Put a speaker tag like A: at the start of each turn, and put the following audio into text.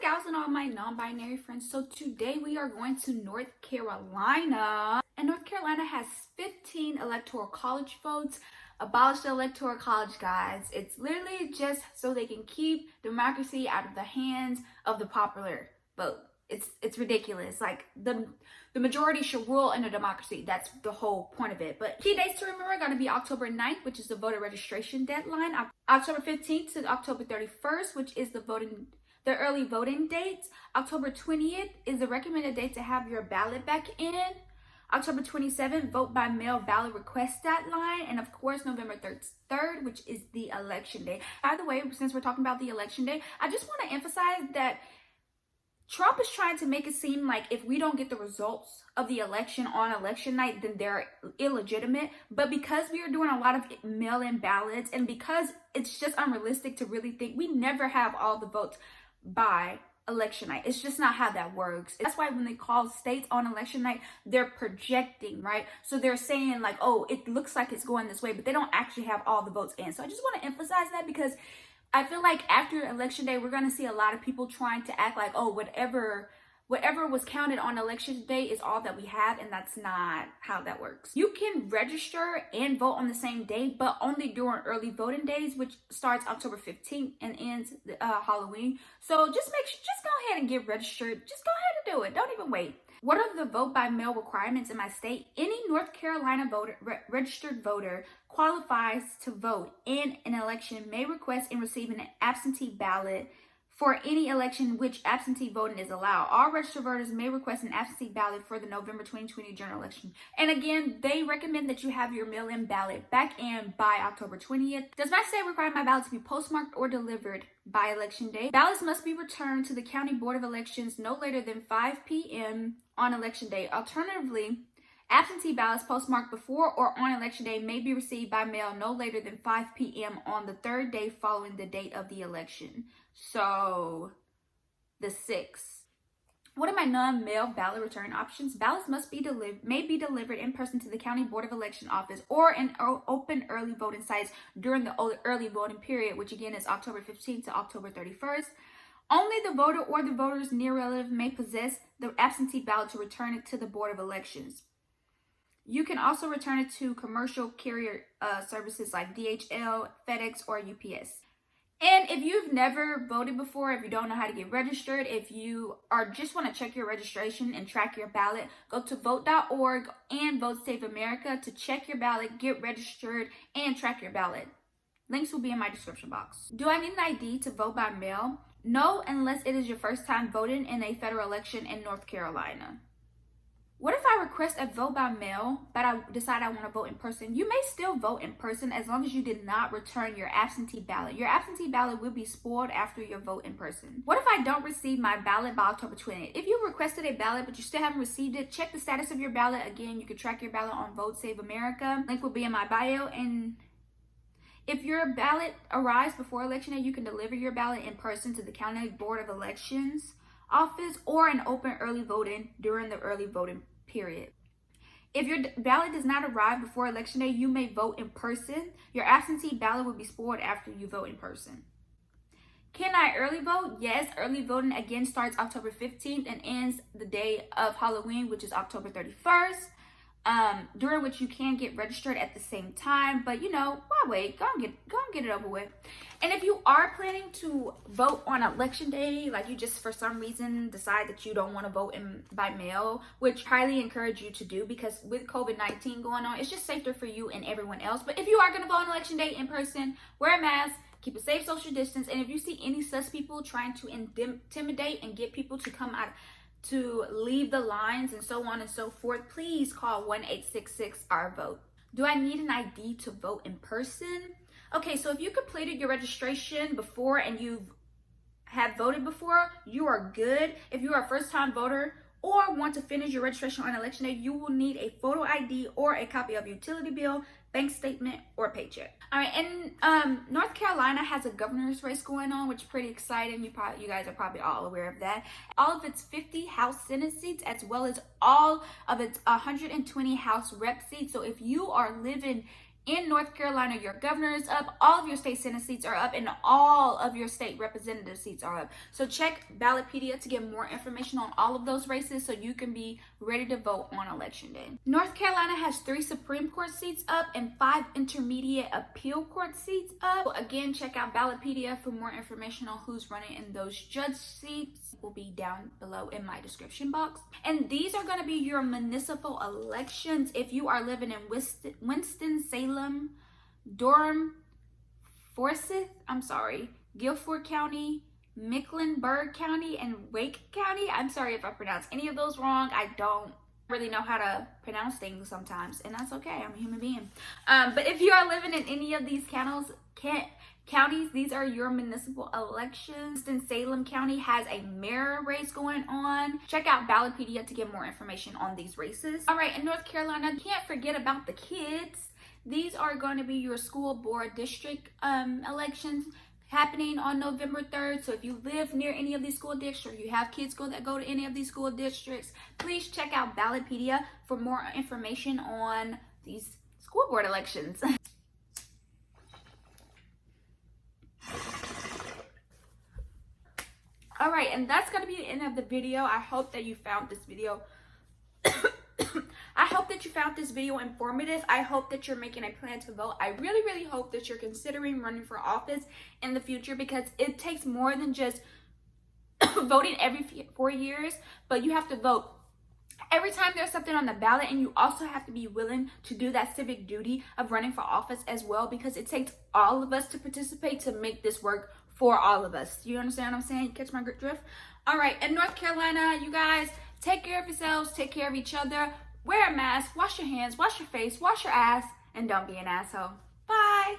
A: gals and all my non-binary friends. So today we are going to North Carolina, and North Carolina has 15 electoral college votes. Abolish the electoral college, guys. It's literally just so they can keep democracy out of the hands of the popular vote. It's ridiculous. Like the majority should rule in a democracy. That's the whole point of it. But key dates to remember are going to be October 9th, which is the voter registration deadline. October 15th to October 31st, which is the early voting dates. October 20th is the recommended date to have your ballot back in. October 27th, vote by mail ballot request deadline. And of course, November 3rd, which is the election day. By the way, since we're talking about the election day, I just want to emphasize that Trump is trying to make it seem like if we don't get the results of the election on election night, then they're illegitimate. But because we are doing a lot of mail-in ballots, and because it's just unrealistic to really think we never have all the votes by election night. It's just not how that works. That's why when they call states on election night, they're projecting, right? So they're saying like, oh, it looks like it's going this way, but they don't actually have all the votes in. So I just want to emphasize that, because I feel like after election day, we're going to see a lot of people trying to act like, oh, whatever was counted on election day is all that we have, and that's not how that works. You can register and vote on the same day, but only during early voting days, which starts October 15th and ends Halloween. So just go ahead and get registered. Just go ahead and do it. Don't even wait. What are the vote by mail requirements in my state? Any North Carolina registered voter qualifies to vote in an election may request and receive an absentee ballot for any election in which absentee voting is allowed. All registered voters may request an absentee ballot for the November 2020 general election. And again, they recommend that you have your mail-in ballot back in by October 20th. Does my state require my ballot to be postmarked or delivered by election day? Ballots must be returned to the County Board of Elections no later than 5 p.m. on election day. Alternatively, absentee ballots postmarked before or on election day may be received by mail no later than 5 p.m. on the third day following the date of the election. So, the 6th. What are my non-mail ballot return options? Ballots may be delivered in person to the County Board of Election office or in open early voting sites during the early voting period, which again is October 15th to October 31st. Only the voter or the voter's near relative may possess the absentee ballot to return it to the Board of Elections. You can also return it to commercial carrier services like DHL, FedEx, or UPS. And if you've never voted before, if you don't know how to get registered, if you just want to check your registration and track your ballot, go to vote.org and Vote Save America to check your ballot, get registered, and track your ballot. Links will be in my description box. Do I need an ID to vote by mail? No, unless it is your first time voting in a federal election in North Carolina. What if I request a vote by mail, but I decide I want to vote in person? You may still vote in person as long as you did not return your absentee ballot. Your absentee ballot will be spoiled after your vote in person. What if I don't receive my ballot by October 20th? If you requested a ballot, but you still haven't received it, check the status of your ballot. Again, you can track your ballot on Vote Save America. Link will be in my bio. And if your ballot arrives before election day, you can deliver your ballot in person to the County Board of Elections office or in open early voting during the early voting period. If your ballot does not arrive before election day, you may vote in person. Your absentee ballot will be spoiled after you vote in person. Can I early vote? Yes, early voting again starts October 15th and ends the day of Halloween, which is October 31st. During which you can get registered at the same time, but why wait? Go and get it over with. And if you are planning to vote on election day, like you just for some reason decide that you don't want to vote by mail, which I highly encourage you to do, because with COVID-19 going on, it's just safer for you and everyone else. But if you are going to vote on election day in person, wear a mask, keep a safe social distance, and if you see any sus people trying to intimidate and get people to come out to leave the lines and so on and so forth, please call 1-866-OUR-VOTE. Do I need an ID to vote in person? Okay, so if you completed your registration before and you have voted before, you are good. If you are a first-time voter or want to finish your registration on election day, you will need a photo ID or a copy of utility bill, bank statement, or paycheck. All right, and North Carolina has a governor's race going on, which is pretty exciting. You guys are probably all aware of that. All of its 50 House Senate seats, as well as all of its 120 House Rep seats. So if you are living In North Carolina, your governor is up, all of your state Senate seats are up, and all of your state representative seats are up. So check Ballotpedia to get more information on all of those races so you can be ready to vote on election day. North Carolina has 3 Supreme Court seats up and 5 intermediate appeal court seats up. So again, check out Ballotpedia for more information on who's running in those judge seats. Will be down below in my description box. And these are going to be your municipal elections if you are living in Winston-Salem, Durham, Guilford County, Mecklenburg County, and Wake County. I'm sorry if I pronounced any of those wrong. I don't really know how to pronounce things sometimes, and that's okay. I'm a human being. But if you are living in any of these counties, these are your municipal elections. Winston-Salem County has a mayor race going on. Check out Ballotpedia to get more information on these races. All right, in North Carolina, can't forget about the kids. These are going to be your school board district elections happening on November 3rd. So if you live near any of these school districts or you have kids that go to any of these school districts, please check out Ballotpedia for more information on these school board elections. All right, and that's going to be the end of the video. I hope that you found this video informative. I hope that you're making a plan to vote. I really, really hope that you're considering running for office in the future, because it takes more than just voting every 4 years, but you have to vote every time there's something on the ballot, and you also have to be willing to do that civic duty of running for office as well, because it takes all of us to participate to make this work for all of us. You understand what I'm saying? You catch my drift? All right, in North Carolina, you guys, take care of yourselves, take care of each other, wear a mask, wash your hands, wash your face, wash your ass, and don't be an asshole. Bye.